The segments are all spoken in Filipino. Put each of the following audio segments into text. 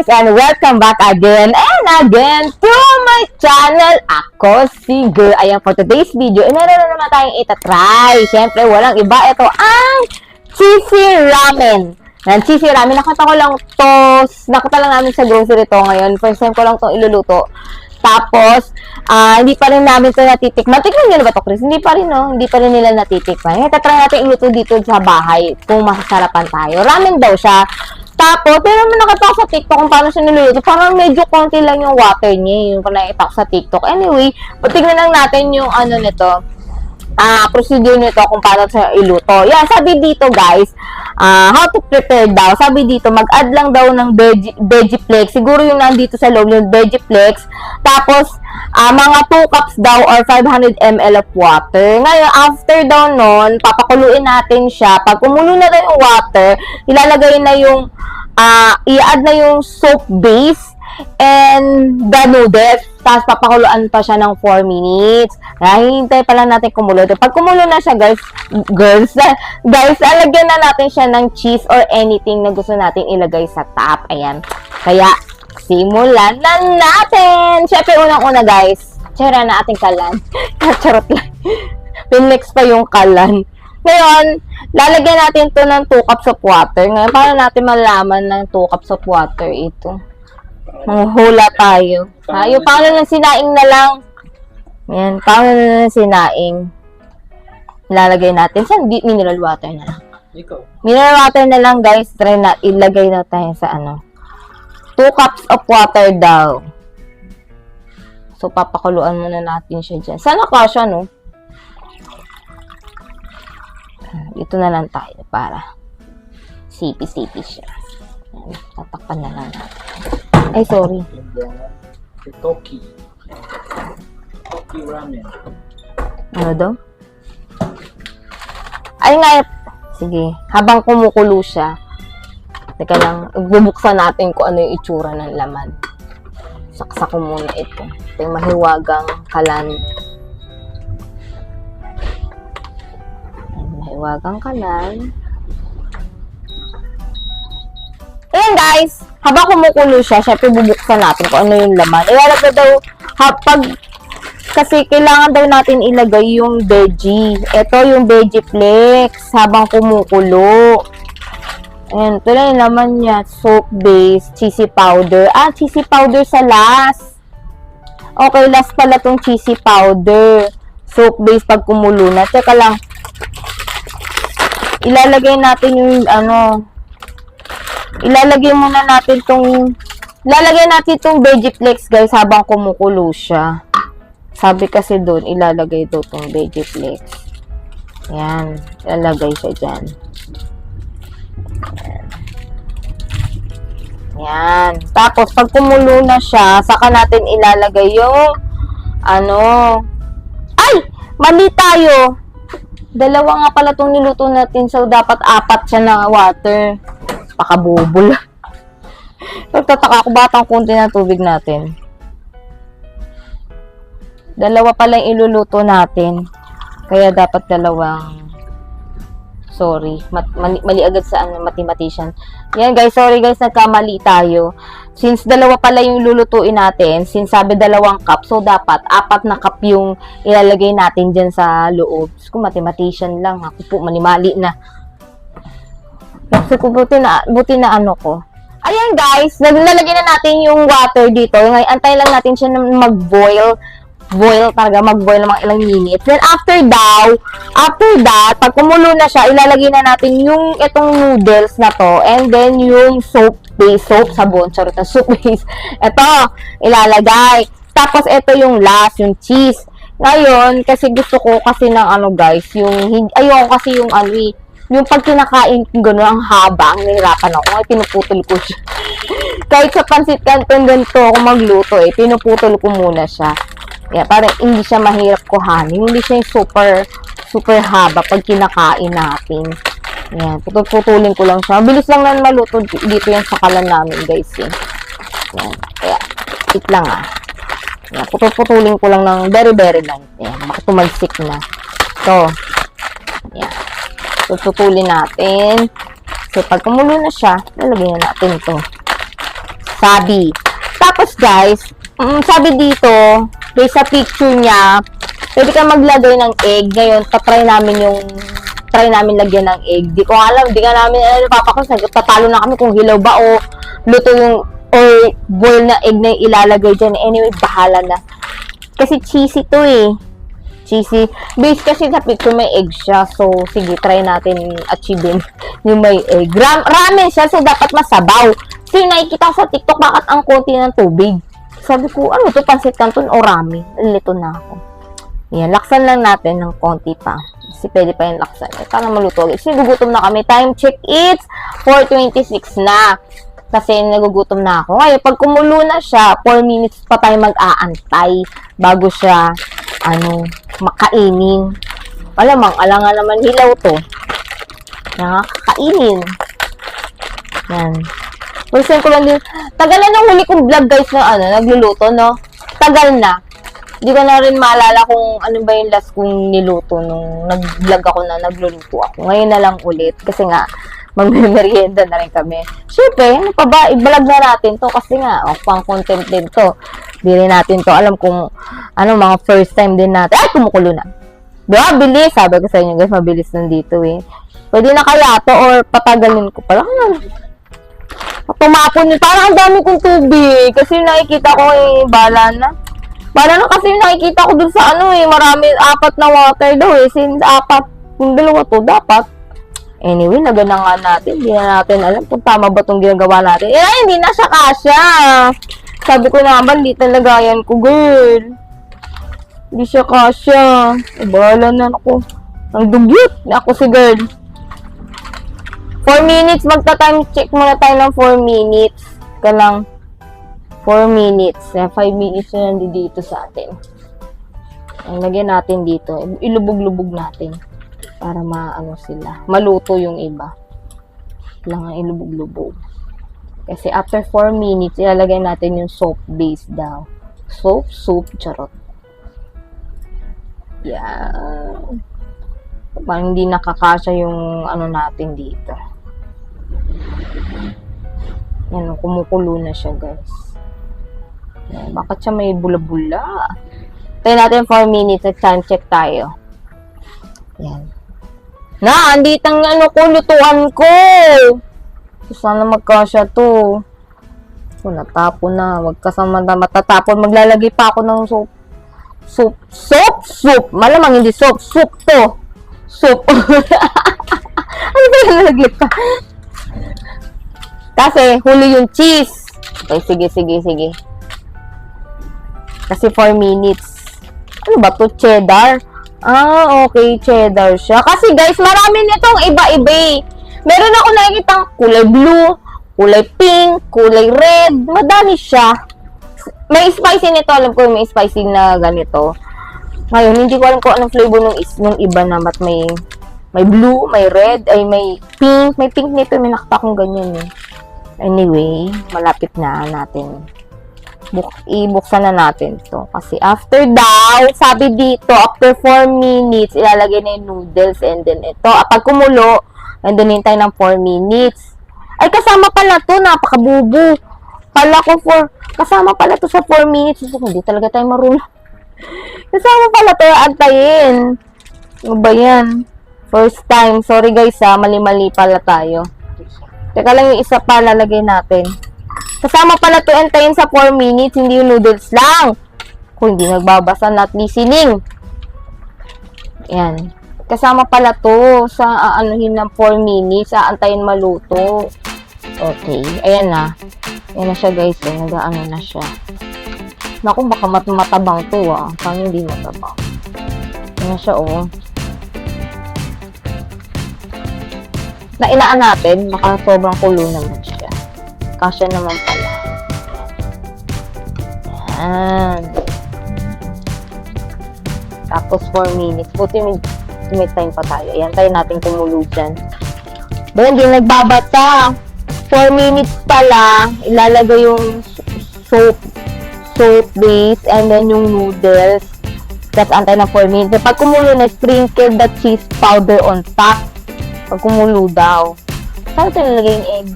guys, and welcome back again and again to my channel. Ako si Girl. Ayan, for today's video, meron na naman tayong itatry. Siyempre, walang iba. Ito ang cheesy ramen. Yan, cheesy ramen. Nakita ko lang to, nakita lang namin sa grocery to ngayon. First time ko lang to iluluto. Tapos, hindi pa rin namin ito natitikman. Tikman nyo na ba ito, Chris? Hindi pa rin, no? Hindi pa rin nila natitikman. Itatry natin iluto dito sa bahay kung masasarapan tayo. Ramen daw siya. Tapos, pero naman nakita ko sa TikTok kung paano siya niluluto. Parang medyo konti lang yung water niya, yung nakita ko sa TikTok. Anyway, tignan lang natin yung ano nito, procedure nito kung paano siya iluto. Yan, sabi dito guys, how to prepare daw. Sabi dito, mag-add lang daw ng veggieflex. Siguro yung nandito sa loob yung veggieflex. Tapos, mga 2 cups daw or 500 ml of water. Ngayon, after daw nun, papakuluin natin siya. Pag kumulo na daw yung water, ilalagay na yung, i-add na yung soap base and the noodles. Tapos, papakuluan pa siya ng 4 minutes. Hintay pa lang natin kumulo. Pag kumulo na siya, guys, alagyan na natin siya ng cheese or anything na gusto natin ilagay sa top. Ayan. Kaya, simulan na natin! Siyempre, unang-una, guys, tsara na ating kalan. Charot lang. Pinlex pa yung kalan. Ngayon, lalagyan natin to ng 2 cups of water. Ngayon, paano natin malaman ng 2 cups of water ito? Manghula tayo. Yung paano ng sinaing na lang. Yan, paano na ng sinaing. Lalagay natin. Saan? Mineral water na lang. Mineral water na lang, guys. Try na, ilagay na tayo sa ano. 2 cups of water daw. So, papakuluan muna natin siya dyan. Sana kasya, no? Dito na lang tayo para sipi-sipi siya. Tatakpan na lang natin. Ay, sorry. Toki ramen. Ano daw? Ay nga, sige. Habang kumukulo siya, teka lang, bubuksan natin kung ano yung itsura ng laman. Saksak ko muna ito. Ito yung mahiwagang kalan. Mahiwagang kalan. Ayan guys, habang kumukulo siya, syempre bubuksan natin kung ano yung laman. Ilalagay daw, kasi kailangan daw natin ilagay yung veggie. Ito yung veggieflex habang kumukulo. Ayan, ito lang yung laman niya. Soap base, cheesy powder. Cheesy powder sa last. Okay, last pala tong cheesy powder. Soap base pag kumulo na. Teka lang. Ilalagay natin yung ilalagay muna natin tong veggieflex guys habang kumukulo siya. Sabi kasi doon, ilalagay daw tong veggieflex. Ayan, ilalagay siya dyan. Yan. Tapos, pag kumulo na siya, saka natin ilalagay yung ay! Mali tayo! Dalawa nga pala itong niluto natin. So, dapat 4 siya na water. Pakabubol. Nagtataka ako batang konti na tubig natin. Dalawa pala yung iluluto natin. Kaya dapat dalawang sorry, mali agad sa mathematician. Yan guys, sorry guys, nagkamali tayo. Since dalawa pala yung lulutuin natin, since sabi 2 cup, so dapat 4 na cup yung ilalagay natin dyan sa loob. Kung mathematician lang, ako po manimali na. Kasi buti na ano ko. Ayan guys, nalagay na natin yung water dito. Ngayon, antay lang natin siya na mag-boil. Mag-boil ng mga ilang minutes. Then, after that, pag kumulo na siya, ilalagay na natin yung itong noodles na to, and then yung soap sabon, soup base. Ito, ilalagay. Tapos, ito yung last, yung cheese. Ngayon, kasi gusto ko kasi ng guys, ayoko kasi yung yung pag kinakain ko gano'n, ang haba, ang nahirapan ako. Ay, pinuputol ko siya. Kahit sa pansit canton ganito ako magluto, pinuputol ko muna siya. Yeah, parang hindi siya mahirap kuhanin. Hindi siya yung super haba pag kinakain natin. Yan, putulin ko lang siya. Mabilis lang na maluto dito yung sakalan namin, guys. Yan. Kaya, it lang Yan, putulin ko lang ng very lang. Yan, baka tumagsik na. So, yan. Putulin natin. So, pag kumulo na siya, lalagyan na natin ito wasabi. Tapos guys, sabi dito, based sa picture niya, pwede ka maglagay ng egg. Ngayon, try namin lagyan ng egg. Di ko alam, di ka namin, papa ko, tatalo na kami kung hilaw ba o luto yung, or boil na egg na ilalagay dyan. Anyway, bahala na. Kasi cheesy to eh. Cheesy. Based kasi sa picture may egg siya. So, sige, try natin achievein yung may egg. Ramen siya, so dapat masabaw. So, nakikita ko sa TikTok, bakit ang konti ng tubig? Sabi ko, ano to, pansit canton o ramen? Nalito na ako. Yan, laksan lang natin ng konti pa. Kasi pwede pa yung laksan. Para maluto. Kasi gugutom na kami. Time check, it's 4:26 na. Kasi nagugutom na ako. Ngayon, pag kumulo na siya, 4 minutes pa tayo mag-aantay bago siya, makainin. Malamang, alangan naman hilaw to. Nakakainin. Yan. Person ko lang din. Tagal na nung huli kong vlog guys na nagluluto, no? Tagal na. Hindi ko na rin maalala kung ano ba yung last kong niluto nung nag-vlog ako na nagluluto ako. Ngayon na lang ulit. Kasi nga, magme-merienda na rin kami. Siyempre, ano pa ba? I-vlog na natin to kasi nga, pang content din to. Di rin natin to alam kung mga first time din natin. Ay, kumukulo na. Diba? Bilis. Sabi ko sa inyo guys, mabilis nandito eh. Pwede na kaya to or patagalin ko pala. Tumapon yun. Parang ang dami kong tubig. Kasi nakikita ko bala na. Bala na kasi nakikita ko dun sa marami, 4 na water daw eh. Since 4, kung 2 to, dapat. Anyway, nagana nga natin. Hindi na natin alam kung tama ba itong ginagawa natin. Hindi na siya kasya. Sabi ko naman, di talaga yan ko, girl. Hindi siya kasya. Bahala na ako. Ang dugyot. Ako si girl. 4 minutes. Magta-time check muna tayo ng 4 minutes. Ka lang. 4 minutes. 5 minutes na nandito sa atin. Lagyan natin dito. Ilubog-lubog natin. Para sila. Maluto yung iba. Kailangan ilubog-lubog. Kasi after 4 minutes, ilalagay natin yung soap base daw. Soup, charot. Yan. Parang hindi nakakasya yung natin dito. Yan, kumukulo na siya, guys. Yan, bakit siya may bula-bula? Tayo natin 4 minutes at time check tayo. Yan. Andito ang lutuan ko. Sana magkasya to. Natapon na. Wag kasama matatapon. Maglalagay pa ako ng soup. Malamang hindi soup to. Soup. Ano ba yung nalagay pa? Kasi huli yung cheese. Okay, sige. Kasi 4 minutes. Ano ba to? Cheddar? Okay, cheddar siya. Kasi guys, marami nitong iba-iba. Meron ako nakikitang kulay blue, kulay pink, kulay red. Madami siya. May spicy nito. Alam ko may spicy na ganito. Ngayon, hindi ko alam kung anong flavor nung iba na. But may blue, may red, ay may pink. May pink nito. May nakita kong ganyan eh. Anyway, malapit na natin. Ibuksan na natin to. Kasi after daw, sabi dito, after 4 minutes, ilalagay na yung noodles and then ito. Pag kumulo, and then hintay ng 4 minutes. Ay, kasama pala to. Napakabubo. Kala ko kasama pala to sa 4 minutes. Hindi talaga tayo marunong. Kasama pala to. Antayin. Ano ba yan? First time. Sorry guys mali-mali pala tayo. Teka lang yung isa pa lalagay natin. Kasama pala to antayin sa 4 minutes, hindi yung noodles lang. Kung hindi nagbabasa, not listening. Yan. Kasama pala to sa aanuhin ng 4 minutes, aantayin maluto. Okay. Ayan na. Ayan na siya guys. Nag-aano na siya. Naku, baka matabang to Paano hindi matabang? Ayan na siya Nailaan natin. Baka sobrang kulo naman siya. Kasya naman pala. Yan. Tapos 4 minutes. Buti may time pa tayo. Ayan, tayo natin kumulo dyan. Then, hindi nagbabata. 4 minutes pala. Ilalagay yung soap base and then yung noodles. Tapos antay ng 4 minutes. Pag kumulo na, sprinkle the cheese powder on top. Pag kumulo daw. Saan ito nilagay yung egg?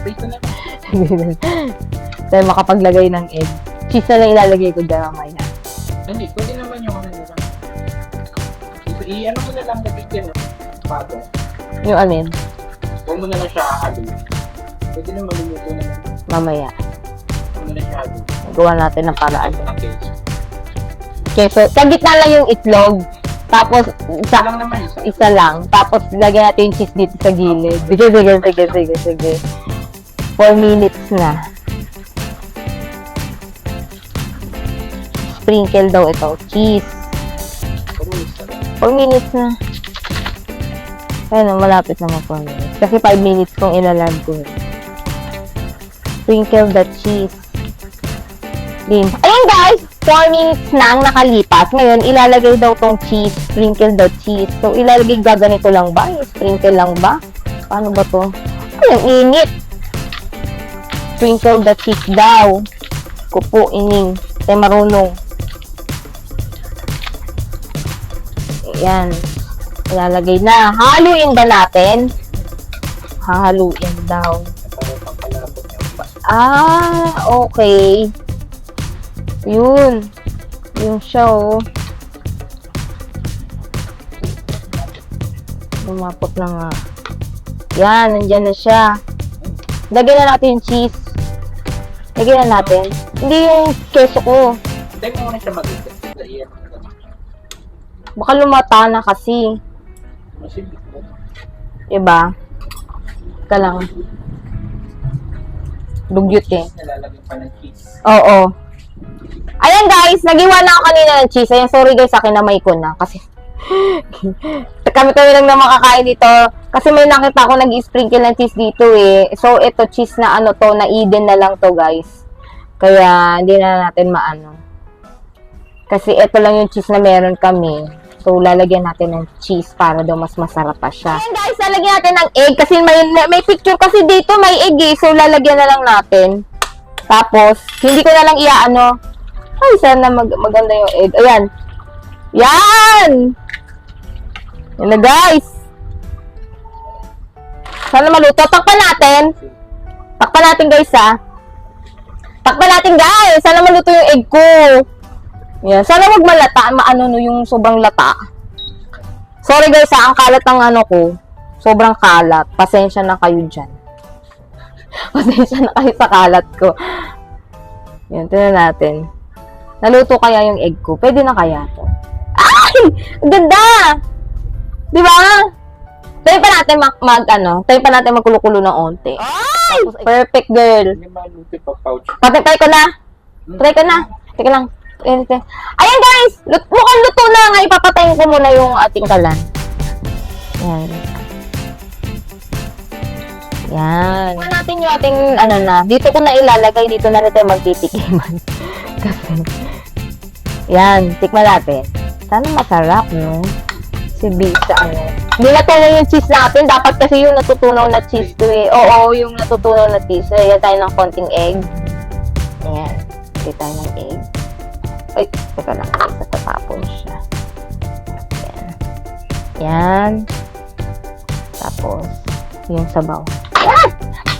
Prito na. Tayo makapaglagay ng egg. Cheese na lang ilalagay ko dyan mamaya. Hindi, pwede naman yung ano nila. I-ano mo na lang nabigyan mo. Pato. Yung alin? Huwag mo na lang siya halo. Pwede na maluluto na lang. Mamaya. Huwag mo na siya halo. Gawa natin ng paraan. Okay. Okay, so sa gitna lang yung itlog. Tapos, Isa lang naman isa. isa lang. Tapos, lagyan natin yung cheese dito sa gilid. Sige. 4 minutes na. Sprinkle daw ito. Cheese. Puro isa lang. 4 minutes na. Ayun, malapit naman 4 minutes. Kasi 5 minutes kung ilalag ko. Sprinkle the cheese. Din. Ayun guys! 4 minutes na ang nakalipas. Ngayon, ilalagay daw tong cheese. Sprinkle the cheese. So, ilalagay gaganito lang ba? Sprinkle lang ba? Paano ba to? Ay, ang init! Sprinkle the cheese daw. Kupo, ining. Tayo marunong. Ayan. Ilalagay na. Haluin ba natin? Haluin daw. Para pampalapot yung pas. Okay. Yun. Yung siya, oh. Lumapot na nga. Yan, nandyan na siya. Lagyan na natin yung cheese. Lagyan na natin. Hindi yung keso ko. Teka mo na siya mag-isa. Iyan mo na lang. Baka lumata na kasi. Masibig mo. Diba? Ika lang. Dugyot eh. Nalalagyan pa ng cheese. Oo. Ayan guys, nag-iwan na ako kanina ng cheese. Ayan, sorry guys, akin na may ko na. Kasi, kami lang na makakain dito. Kasi may nakita ko nag-sprinkle ng cheese dito eh. So, ito cheese na ano to, na Eden na lang to guys. Kaya, hindi na natin maano. Kasi ito lang yung cheese na meron kami. So, lalagyan natin ng cheese para daw mas masarap pa siya. Ayan guys, lalagyan natin ng egg. Kasi may picture kasi dito, may egg eh. So, lalagyan na lang natin. Tapos, hindi ko na lang iaano. Ay, sana maganda yung egg. Ayan. Yan! Yan na, guys. Sana maluto. Takpan natin. Takpan natin, guys, ha. Takpan natin, guys. Sana maluto yung egg ko. Yan. Sana wag malata. Maano no, yung sobrang lata. Sorry, guys, ha. Ang kalat ng ano ko. Sobrang kalat. Pasensya na kayo dyan. Pasensya na kayo sa kalat ko. Yan, tingnan natin. Naluto kaya yung egg ko? Pwede na kaya to? Ay! Ang ganda! Di ba? Tayo pa natin tayo pa natin magkulo-kulo ng onte. Ay! Perfect, girl. Hindi maluto pa pouch. Try ko na. Try ko na. Teka lang. Ayan, guys! Mukhang luto na nga. Ipapatayin ko muna yung ating kalan. Ayan. Yan. Kuha natin yung ating, ano na, dito ko na ilalagay, dito na rin tayo magtitikiman. Kasi, yan, tikman natin. Sana masarap, no? Si Bisa, ano. Hindi na tayo yung cheese natin, dapat kasi yung natutunaw na cheese to eh. Oo, yung natutunaw na cheese. So, yan tayo ng konting egg. Ayan, hindi tayo ng egg. Ay, teka lang, natatapon siya. Ayan. Yan. Tapos, yung sabaw.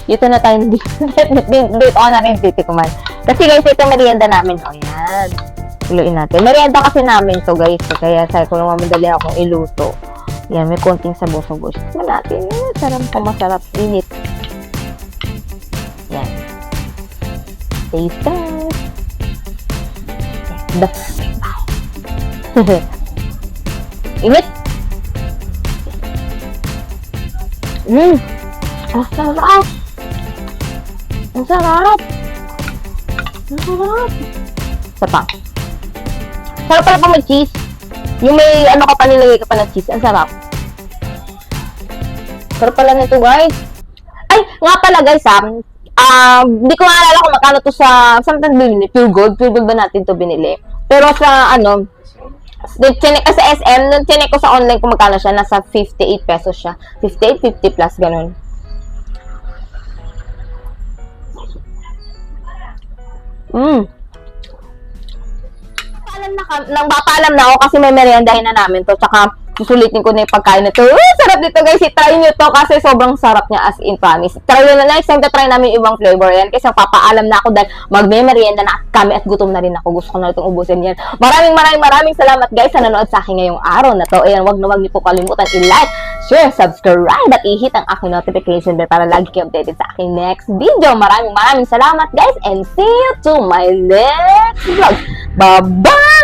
Dito na tayo dito ako na rin titikuman. Kasi guys, ito merienda namin. O yan. Iluin natin. Merienda kasi namin to guys. Kaya sabi ko naman madali akong iluto. Yan, may konting sabaw-sabaw. Tignan natin. Sarap pa, masarap. Init. Yan. Taste test. Init. Ang sarap! Ang sarap! Ang sarap! Isa pa. Sarap pala pa may cheese. Yung may ano ka pa nilagay ka pa ng cheese. Ang sarap. Sarap pala nito guys. Ay! Nga pala guys hindi ko maalala kung magkano to sa saan natin binili? Pure Gold? Pure Gold ba natin to binili? Pero sa ano, chinek sa SM, nung chinek ko sa online kung magkano siya, nasa 58 pesos siya. 58, 50 plus, ganun. Papaalam na ako kasi may meriendahin na namin to. Tsaka, susulitin ko na yung pagkain na to. Sarap dito guys, i-try nyo to kasi sobrang sarap niya as in promise. Try nyo na next time try namin yung ibang flavor yan kasi papaalam na ako dahil magme-merienda na kami at gutom na rin ako. Gusto ko na itong ubusin yan. Maraming salamat guys sa nanood sa akin ngayong araw na to. Ayan, wag niyo po kalimutan i-like, share, subscribe at i-hit ang aking notification bell para lagi kayo updated sa aking next video. Maraming salamat guys and see you to my next vlog. Bye-bye!